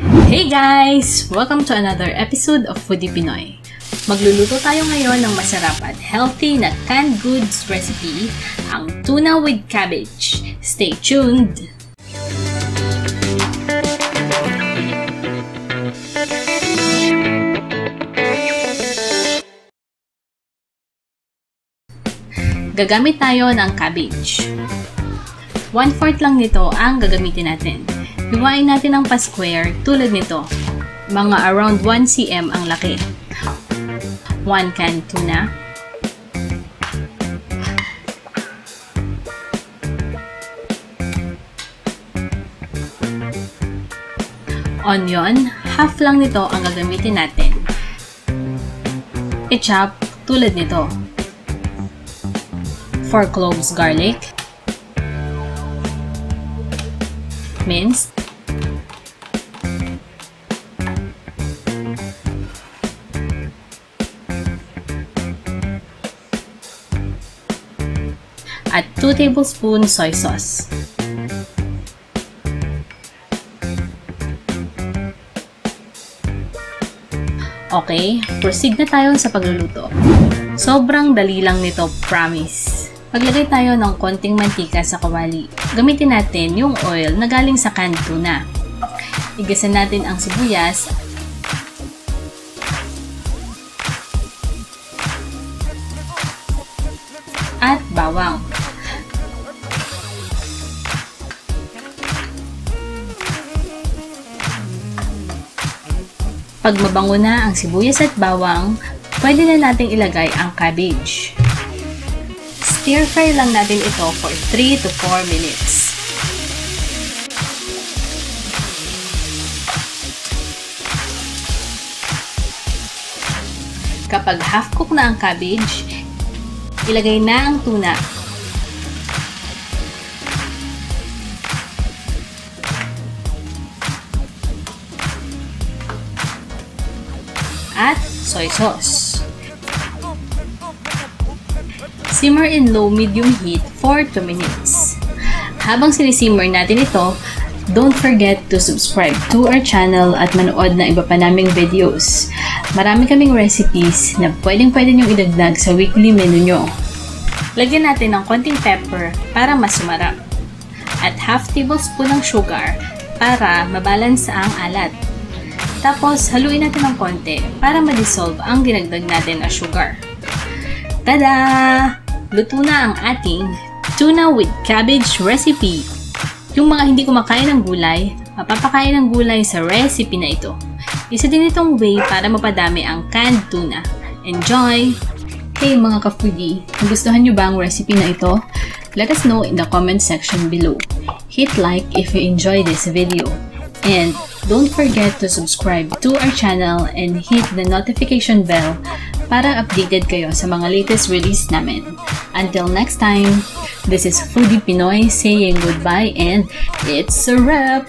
Hey guys! Welcome to another episode of Foodie Pinoy. Magluluto tayo ngayon ng masarap at healthy na canned goods recipe, ang tuna with cabbage. Stay tuned! Gagamit tayo ng cabbage. 1/4 lang nito ang gagamitin natin. Hiwain natin ang pa-square tulad nito. Mga around 1 cm ang laki. 1 can tuna. Onion, half lang nito ang gagamitin natin. I-chop tulad nito. 4 cloves garlic, minced, at 2 tablespoons soy sauce. Okay, proceed na tayo sa pagluluto. Sobrang dali lang nito, promise. Maglagay tayo ng konting mantika sa kawali. Gamitin natin yung oil na galing sa canned tuna. Igisa natin ang sibuyas at bawang. Pag mabango na ang sibuyas at bawang, pwede na nating ilagay ang cabbage. Stir fry lang natin ito for 3 to 4 minutes. Kapag half cook na ang cabbage, ilagay na ang tuna. At soy sauce. Simmer in low-medium heat for 2 minutes. Habang sinisimmer natin ito, don't forget to subscribe to our channel at manood na iba pa naming videos. Marami kaming recipes na pwedeng-pwede nyong idagdag sa weekly menu nyo. Lagyan natin ng konting pepper para mas sumarap. At half tablespoon ng sugar para mabalance ang alat. Tapos, haluin natin ng konti para ma-dissolve ang dinagdag natin na sugar. Tada! Luto na ang ating tuna with cabbage recipe. Yung mga hindi kumakain ng gulay, mapapakain ng gulay sa recipe na ito. Isa din itong way para mapadami ang canned tuna. Enjoy! Hey mga ka-foodie, nagustuhan nyo ba ang recipe na ito? Let us know in the comment section below. Hit like if you enjoy this video. And don't forget to subscribe to our channel and hit the notification bell para updated kayo sa mga latest release namin. Until next time, this is Foodie Pinoy saying goodbye and it's a wrap!